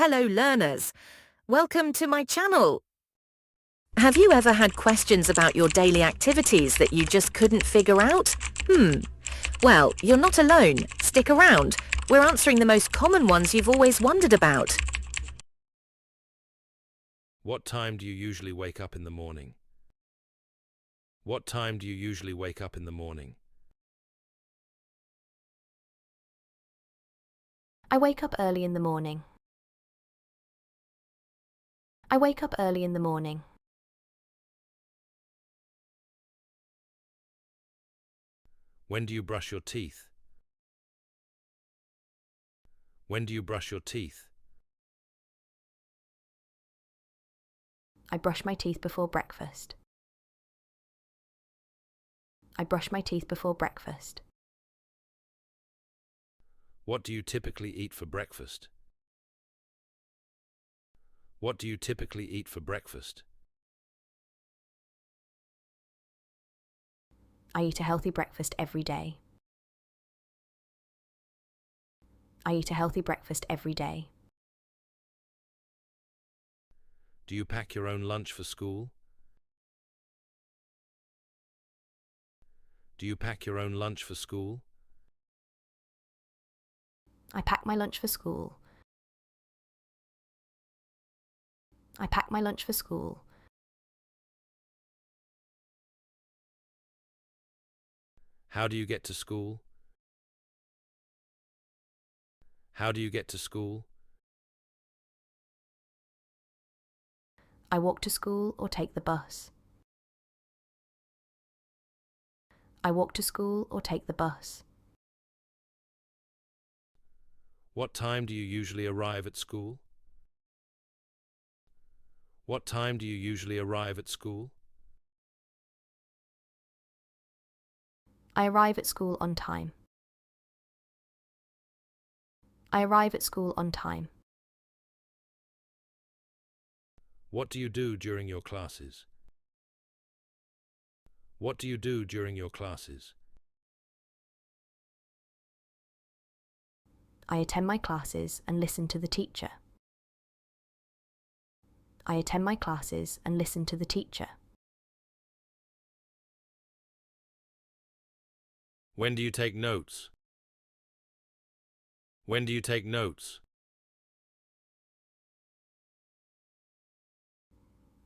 hello learners. Welcome to my channel. Have you ever had questions about your daily activities that you just couldn't figure out? Well, you're not alone. Stick around. We're answering the most common ones you've always wondered about. What time do you usually wake up in the morning? What time do you usually wake up in the morning? I wake up early in the morning. I wake up early in the morning. When do you brush your teeth? When do you brush your teeth? I brush my teeth before breakfast. I brush my teeth before breakfast. What do you typically eat for breakfast? What do you typically eat for breakfast? I eat a healthy breakfast every day. I eat a healthy breakfast every day. Do you pack your own lunch for school? Do you pack your own lunch for school? I pack my lunch for school. I pack my lunch for school. How do you get to school? How do you get to school? I walk to school or take the bus. I walk to school or take the bus. What time do you usually arrive at school? What time do you usually arrive at school? I arrive at school on time. I arrive at school on time. What do you do during your classes? What do you do during your classes? I attend my classes and listen to the teacher. I attend my classes and listen to the teacher. When do you take notes? When do you take notes?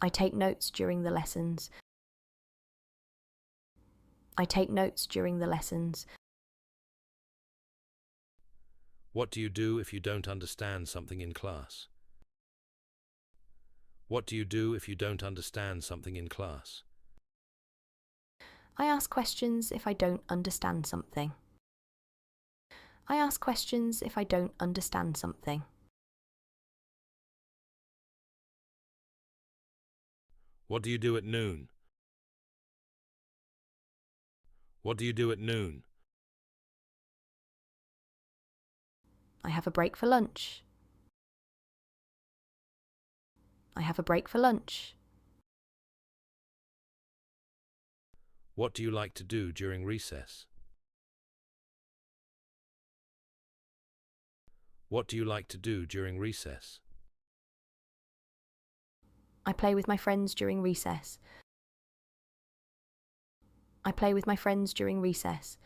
I take notes during the lessons. I take notes during the lessons. What do you do if you don't understand something in class? What do you do if you don't understand something in class? I ask questions if I don't understand something. I ask questions if I don't understand something. What do you do at noon? What do you do at noon? I have a break for lunch. I have a break for lunch. What do you like to do during recess? What do you like to do during recess? I play with my friends during recess. I play with my friends during recess.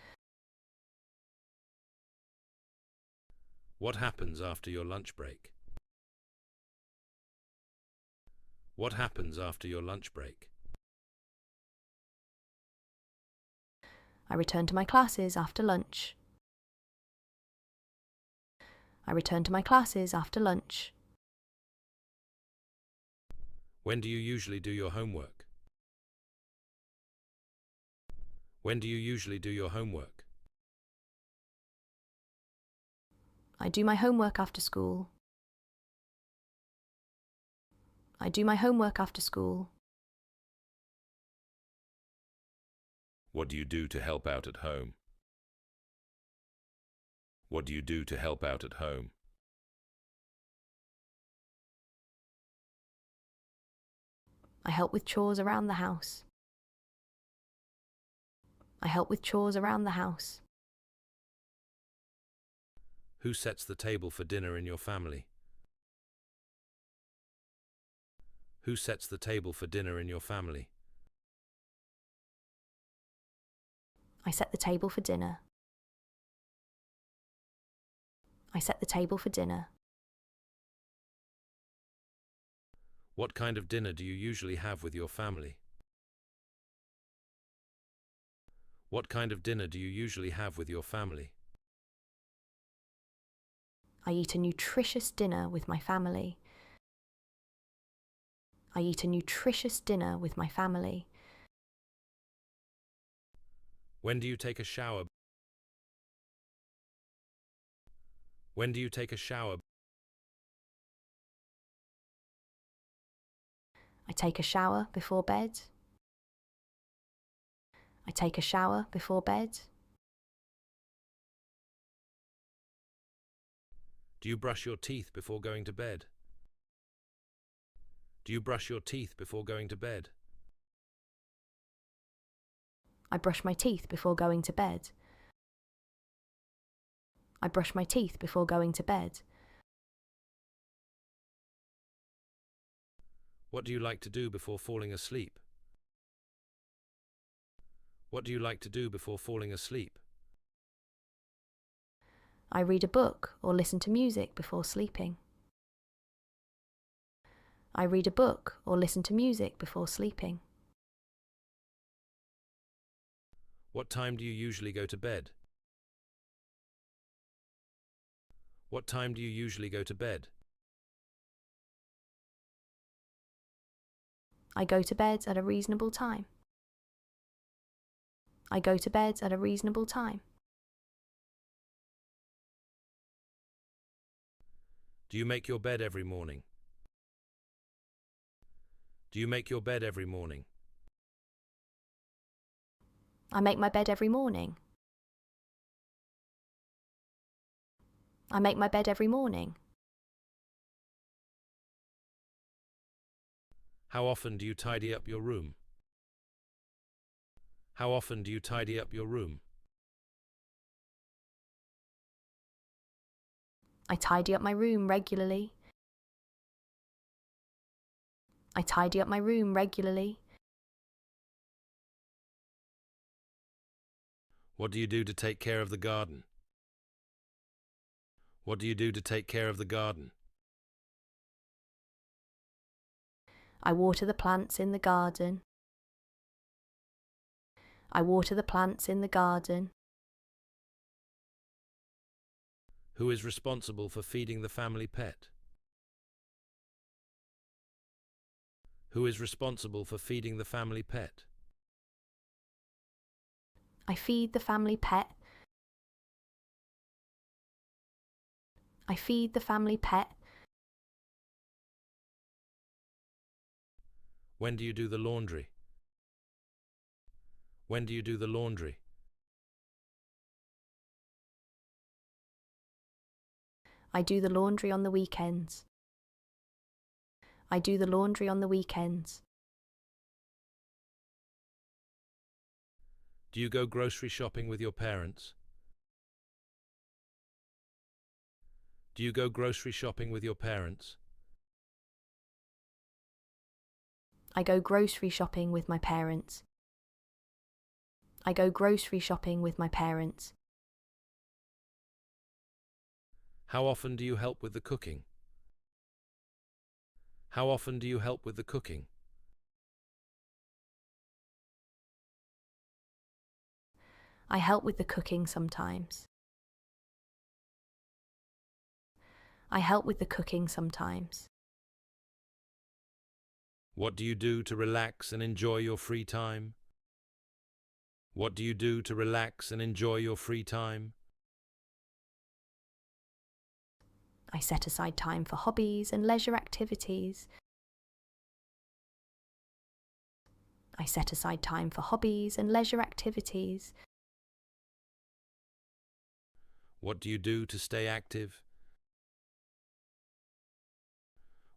What happens after your lunch break? What happens after your lunch break? I return to my classes after lunch. I return to my classes after lunch. When do you usually do your homework? When do you usually do your homework? I do my homework after school. I do my homework after school. What do you do to help out at home? What do you do to help out at home? I help with chores around the house. I help with chores around the house. Who sets the table for dinner in your family? Who sets the table for dinner in your family? I set the table for dinner. I set the table for dinner. What kind of dinner do you usually have with your family? What kind of dinner do you usually have with your family? I eat a nutritious dinner with my family. I eat a nutritious dinner with my family. When do you take a shower? When do you take a shower? I take a shower before bed. I take a shower before bed. Do you brush your teeth before going to bed? Do you brush your teeth before going to bed? I brush my teeth before going to bed. I brush my teeth before going to bed. What do you like to do before falling asleep? What do you like to do before falling asleep? I read a book or listen to music before sleeping. I read a book or listen to music before sleeping. What time do you usually go to bed? What time do you usually go to bed? I go to bed at a reasonable time. I go to bed at a reasonable time. Do you make your bed every morning? Do you make your bed every morning? I make my bed every morning. I make my bed every morning. How often do you tidy up your room? How often do you tidy up your room? I tidy up my room regularly. I tidy up my room regularly. What do you do to take care of the garden? What do you do to take care of the garden? I water the plants in the garden. I water the plants in the garden. Who is responsible for feeding the family pet? Who is responsible for feeding the family pet? I feed the family pet. I feed the family pet. When do you do the laundry? When do you do the laundry? I do the laundry on the weekends. I do the laundry on the weekends. Do you go grocery shopping with your parents? Do you go grocery shopping with your parents? I go grocery shopping with my parents. I go grocery shopping with my parents. How often do you help with the cooking? How often do you help with the cooking? I help with the cooking sometimes. I help with the cooking sometimes. What do you do to relax and enjoy your free time? What do you do to relax and enjoy your free time? I set aside time for hobbies and leisure activities. I set aside time for hobbies and leisure activities. What do you do to stay active?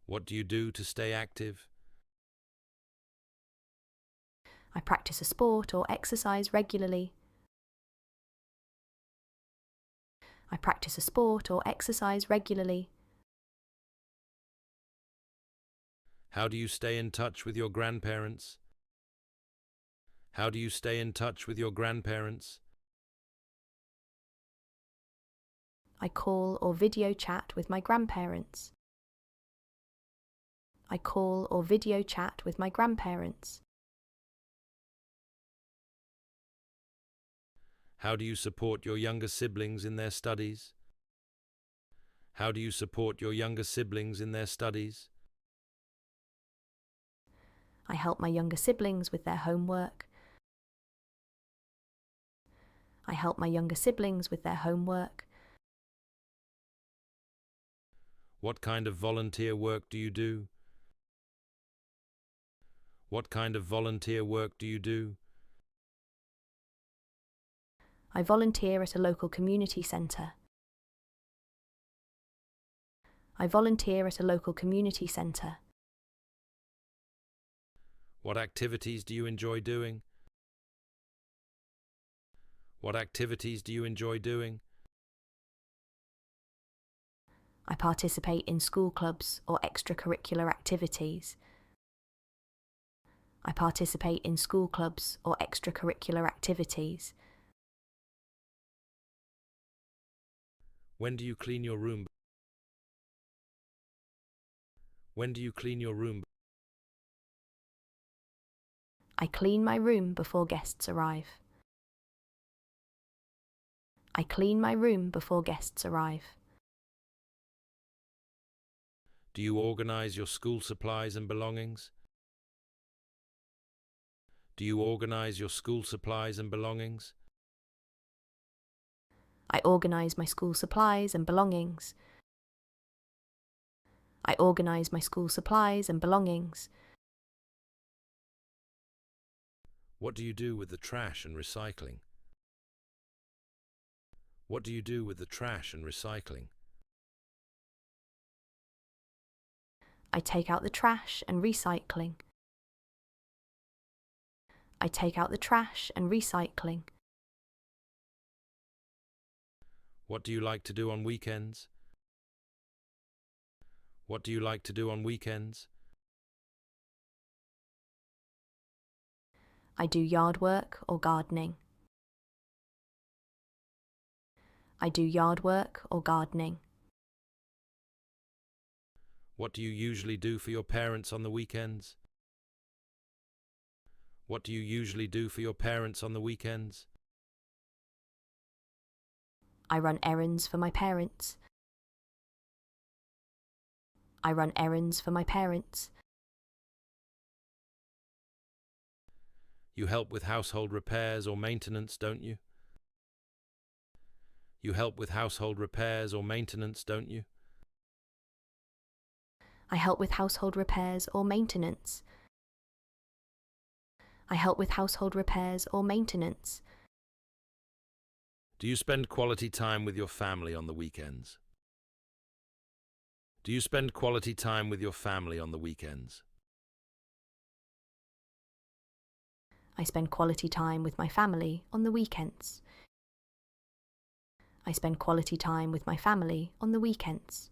What do you do to stay active? I practice a sport or exercise regularly. I practice a sport or exercise regularly. How do you stay in touch with your grandparents? How do you stay in touch with your grandparents? I call or video chat with my grandparents. I call or video chat with my grandparents. How do you support your younger siblings in their studies? How do you support your younger siblings in their studies? I help my younger siblings with their homework. I help my younger siblings with their homework. What kind of volunteer work do you do? What kind of volunteer work do you do? I volunteer at a local community centre. I volunteer at a local community centre. What activities do you enjoy doing? What activities do you enjoy doing? I participate in school clubs or extracurricular activities. I participate in school clubs or extracurricular activities. When do you clean your room? When do you clean your room? I clean my room before guests arrive. I clean my room before guests arrive. Do you organize your school supplies and belongings? Do you organize your school supplies and belongings? I organise my school supplies and belongings. I organise my school supplies and belongings. What do you do with the trash and recycling? What do you do with the trash and recycling? I take out the trash and recycling. I take out the trash and recycling. What do you like to do on weekends? What do you like to do on weekends? I do yard work or gardening. I do yard work or gardening. What do you usually do for your parents on the weekends? What do you usually do for your parents on the weekends? I run errands for my parents. I run errands for my parents. You help with household repairs or maintenance, don't you? You help with household repairs or maintenance, don't you? I help with household repairs or maintenance. I help with household repairs or maintenance. Do you spend quality time with your family on the weekends? Do you spend quality time with your family on the weekends? I spend quality time with my family on the weekends. I spend quality time with my family on the weekends.